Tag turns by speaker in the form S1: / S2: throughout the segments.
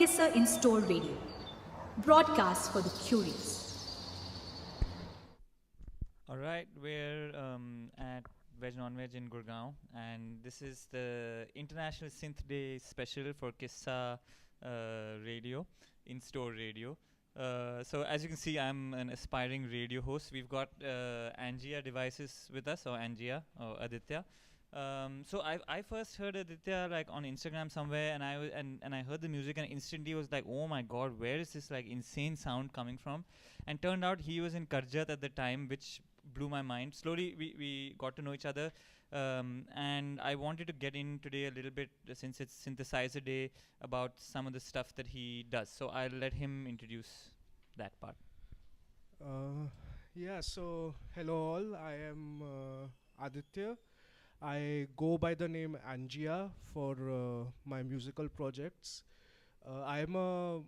S1: KISSA in-store radio, broadcast for the curious.
S2: All right, we're at Veg Non-Veg in Gurgaon, and this is the International Synth Day special for KISSA radio, in-store radio. So as you can see, I'm an aspiring radio host. We've got Angia devices with us, or Angia, or Aditya. So I first heard Aditya like on Instagram somewhere, and and I heard the music and instantly was like, oh my god, where is this like insane sound coming from? And turned out he was in Karjat at the time, which blew my mind. Slowly we got to know each other, and I wanted to get in today a little bit since it's Synthesizer Day about some of the stuff that he does. So I'll let him introduce that part.
S3: So hello all, I am Aditya. I go by the name Angia for my musical projects. I am a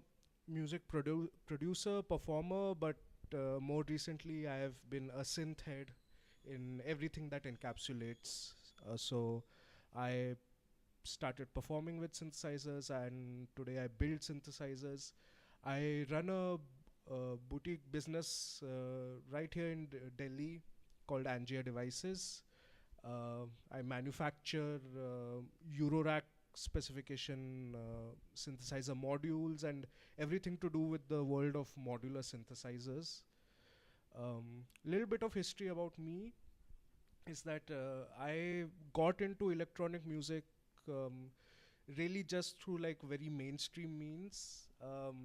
S3: music producer, performer, but more recently I have been a synth head in everything that encapsulates. So I started performing with synthesizers, and today I build synthesizers. I run a boutique business right here in Delhi called Angia Devices. I manufacture Eurorack specification synthesizer modules and everything to do with the world of modular synthesizers. Little bit of history about me is that I got into electronic music really just through like very mainstream means.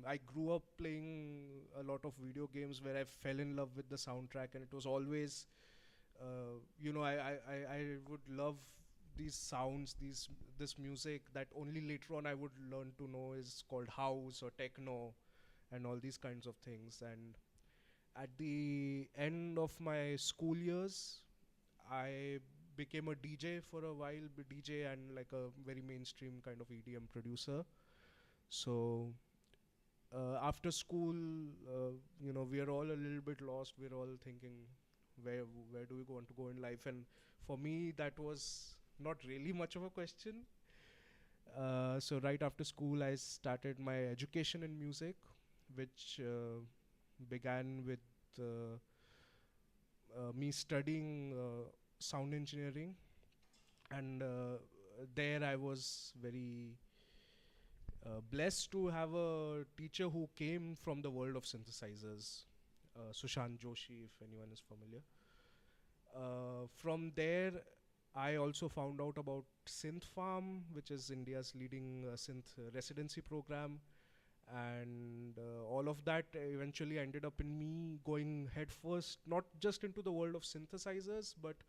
S3: I grew up playing a lot of video games where I fell in love with the soundtrack, and it was always I would love these sounds, this music that only later on I would learn to know is called house or techno and all these kinds of things. And at the end of my school years, I became a DJ for a while, DJ and like a very mainstream kind of EDM producer. So after school, we are all a little bit lost. We're all thinking, where do we want to go in life? And for me, that was not really much of a question. So right after school, I started my education in music, which began with me studying sound engineering. And there I was very blessed to have a teacher who came from the world of synthesizers, Sushant Joshi, if anyone is familiar. From there, I also found out about Synth Farm, which is India's leading synth residency program. And all of that eventually ended up in me going headfirst, not just into the world of synthesizers, but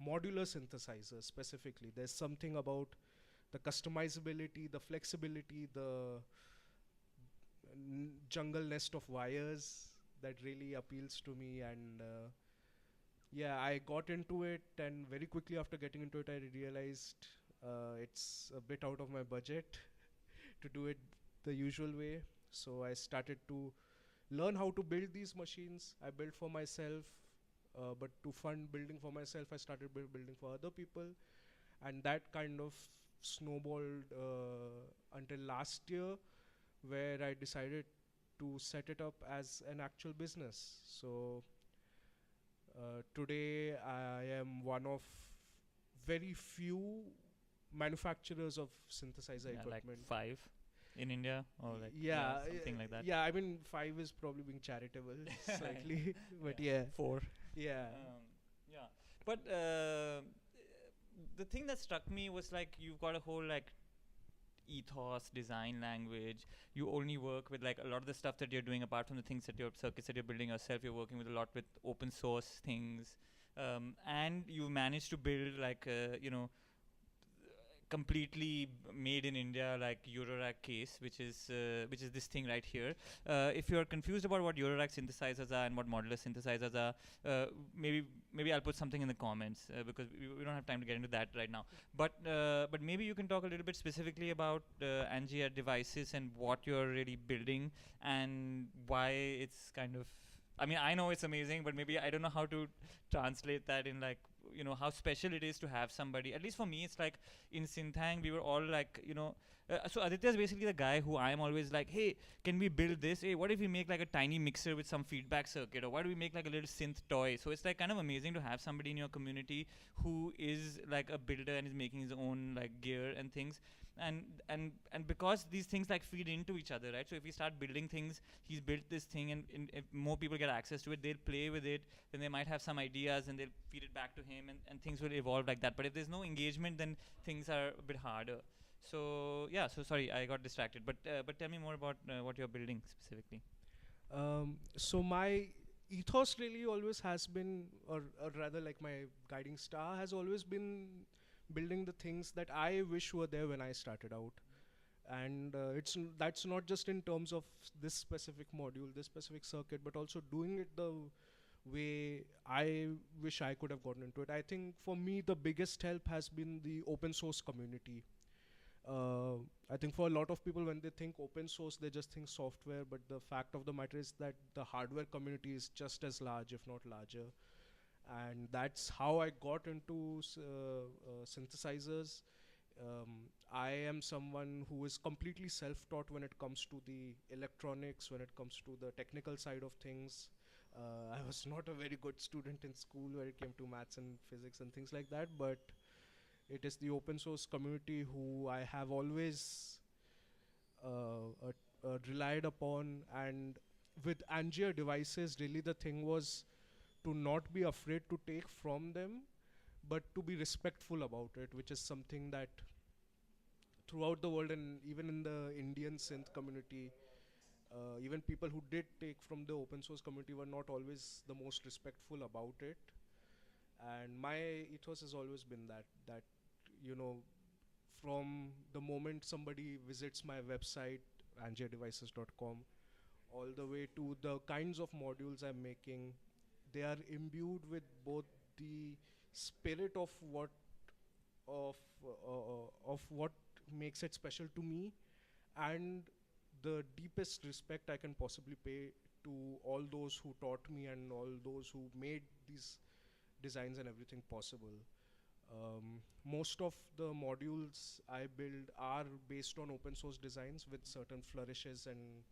S3: modular synthesizers specifically. There's something about the customizability, the flexibility, the jungle nest of wires that really appeals to me. And I got into it, and very quickly after getting into it, I realized it's a bit out of my budget to do it the usual way. So I started to learn how to build these machines. I built for myself, but to fund building for myself, I started building for other people. And that kind of snowballed until last year, where I decided to set it up as an actual business. So today I am one of very few manufacturers of synthesizer equipment.
S2: Like 5 in India, or like something like that.
S3: Yeah, I mean 5 is probably being charitable slightly, but yeah.
S2: 4.
S3: Yeah.
S2: But the thing that struck me was like you've got a whole like ethos, design language. You only work with like a lot of the stuff that you're doing, apart from the things that your circuits that you're building yourself, you're working with a lot with open source things, and you managed to build like completely made in India like Eurorack case, which is this thing right here. If you're confused about what Eurorack synthesizers are and what modular synthesizers are, maybe I'll put something in the comments because we don't have time to get into that right now. But maybe you can talk a little bit specifically about Angia devices and what you're really building and why it's kind of. I mean, I know it's amazing, but maybe I don't know how to translate that in like how special it is to have somebody. At least for me, it's like in Synthang, we were all like, so Aditya is basically the guy who I'm always like, hey, can we build this? Hey, what if we make like a tiny mixer with some feedback circuit? Or why do we make like a little synth toy? So it's like kind of amazing to have somebody in your community who is like a builder and is making his own like gear and things. And because these things like feed into each other, right? So if we start building things, he's built this thing, and if more people get access to it, they'll play with it, then they might have some ideas and they'll feed it back to him, and things will evolve like that. But if there's no engagement, then things are a bit harder. So yeah, so sorry, I got distracted, but tell me more about what you're building specifically.
S3: So my ethos really always has been, or rather like my guiding star has always been building the things that I wish were there when I started out. And that's not just in terms of this specific module, this specific circuit, but also doing it the way I wish I could have gotten into it. I think for me the biggest help has been the open source community. uh, I think for a lot of people, when they think open source, they just think software, but the fact of the matter is that the hardware community is just as large, if not larger. And that's how I got into synthesizers. I am someone who is completely self-taught when it comes to the electronics, when it comes to the technical side of things. I was not a very good student in school when it came to maths and physics and things like that, but it is the open source community who I have always relied upon. And with Angia devices, really the thing was to not be afraid to take from them, but to be respectful about it, which is something that throughout the world, and even in the Indian synth community, even people who did take from the open source community were not always the most respectful about it. And my ethos has always been that you know from the moment somebody visits my website angiadevices.com, all the way to the kinds of modules I'm making, they are imbued with both the spirit of what makes it special to me, and the deepest respect I can possibly pay to all those who taught me and all those who made these designs and everything possible. Most of the modules I build are based on open source designs with certain flourishes and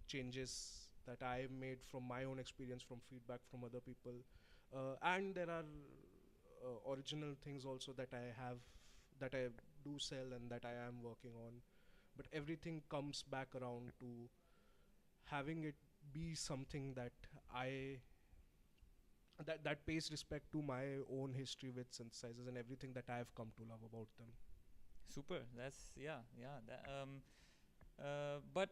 S3: changes that I made from my own experience, from feedback from other people. And there are original things also that I have, that I do sell and that I am working on. But everything comes back around to having it be something that I that pays respect to my own history with synthesizers and everything that I have come to love about them.
S2: Super. That's yeah. But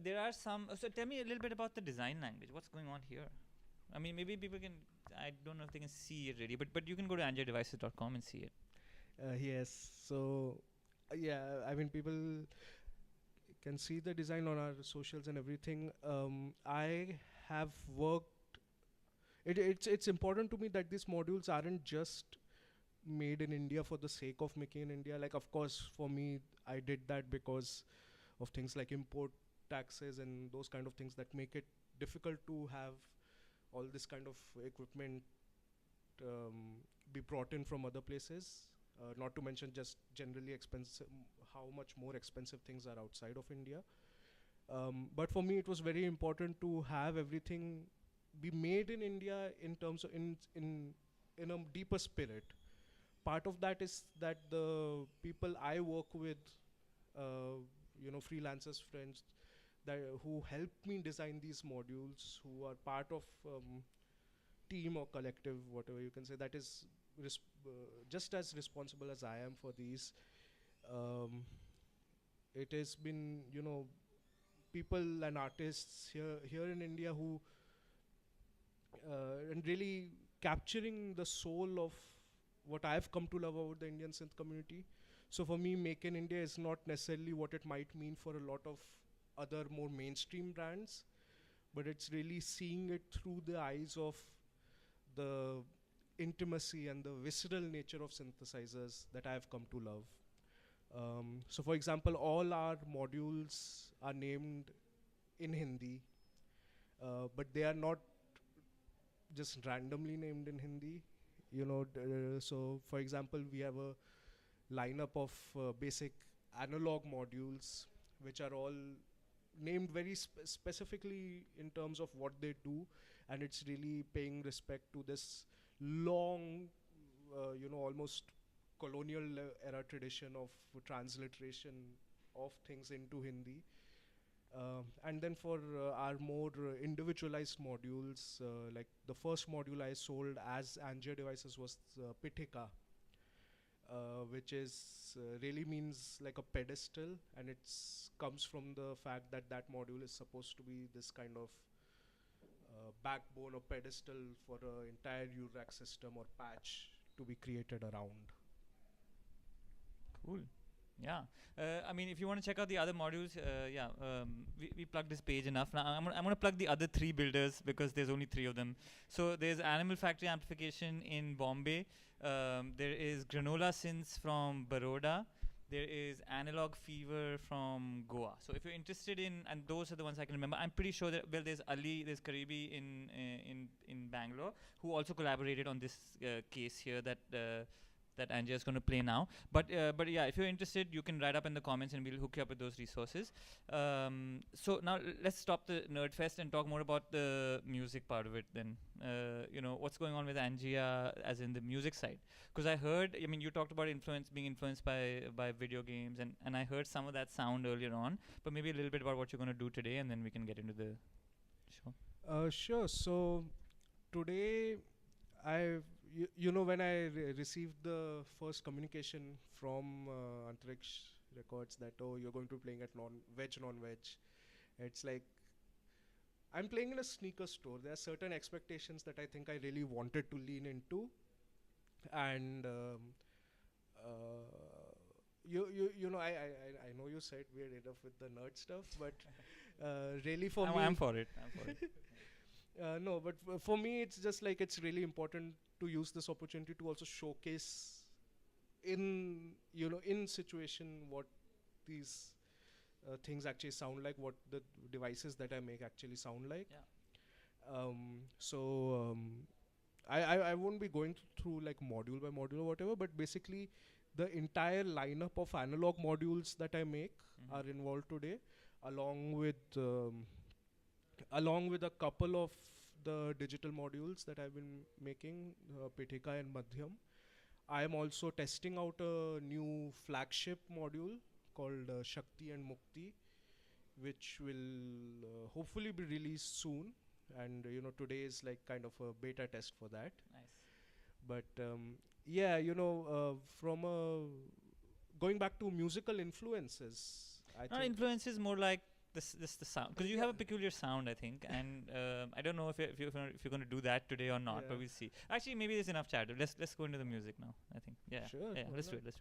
S2: there are some. So tell me a little bit about the design language. What's going on here? I mean, maybe people can. I don't know if they can see it really, but you can go to angiadevices.com and see it.
S3: Yes. So, yeah, I mean, people can see the design on our socials and everything. I have worked. It's important to me that these modules aren't just made in India for the sake of making in India. Like, of course, for me, I did that because of things like import taxes and those kind of things that make it difficult to have all this kind of equipment be brought in from other places. Not to mention just generally expensive, how much more expensive things are outside of India. But for me, it was very important to have everything be made in India in terms of in a deeper spirit. Part of that is that the people I work with, freelancers, friends, that who help me design these modules, who are part of team or collective, whatever you can say, that is just as responsible as I am for these. It has been, people and artists here in India who and really capturing the soul of what I've come to love about the Indian synth community. So for me, Make in India is not necessarily what it might mean for a lot of other more mainstream brands, but it's really seeing it through the eyes of the intimacy and the visceral nature of synthesizers that I've come to love. So for example, all our modules are named in Hindi, but they are not just randomly named in Hindi. So for example, we have a lineup of basic analog modules, which are all named very specifically in terms of what they do, and it's really paying respect to this long, almost colonial era tradition of transliteration of things into Hindi. And then for our more individualized modules, like the first module I sold as Angia devices was Pithika, which is really means like a pedestal, and it's comes from the fact that that module is supposed to be this kind of backbone or pedestal for an entire URAC system or patch to be created around.
S2: Cool. Yeah. I mean, if you want to check out the other modules, we plugged this page enough. Now I'm going to plug the other 3 builders because there's only 3 of them. So there's Animal Factory Amplification in Bombay. There is Granola Synths from Baroda. There is Analog Fever from Goa. So if you're interested in, and those are the ones I can remember. I'm pretty sure that there's Ali, there's Karibi in Bangalore, who also collaborated on this case here that Angia is going to play now. But yeah, if you're interested, you can write up in the comments and we'll hook you up with those resources. So now let's stop the Nerd Fest and talk more about the music part of it then. What's going on with Angia as in the music side? Because I heard, I mean, you talked about being influenced by video games, and I heard some of that sound earlier on, but maybe a little bit about what you're going to do today, and then we can get into the show.
S3: Sure. So today when I received the first communication from Antariksh Records that, oh, you're going to be playing at non-veg, it's like, I'm playing in a sneaker store. There are certain expectations that I think I really wanted to lean into, and I know you said we're enough with the nerd stuff, but really for me,
S2: I'm for it.
S3: No, but for me, it's just like it's really important to use this opportunity to also showcase in situation what these things actually sound like, what the devices that I make actually sound like.
S2: Yeah.
S3: I won't be going through like module by module or whatever, but basically the entire lineup of analog modules that I make are involved today, along with a couple of the digital modules that I've been making, Pithika and Madhyam. I am also testing out a new flagship module called Shakti and Mukti, which will hopefully be released soon. And today is like kind of a beta test for that.
S2: Nice.
S3: But from going back to musical influences,
S2: Not influences, more like the sound, because you have a peculiar sound, I think, and I don't know if you're going to do that today or not, but we'll see. Actually, maybe there's enough chatter. Let's go into the music now, I think. Yeah.
S3: Sure.
S2: Yeah. Let's do it.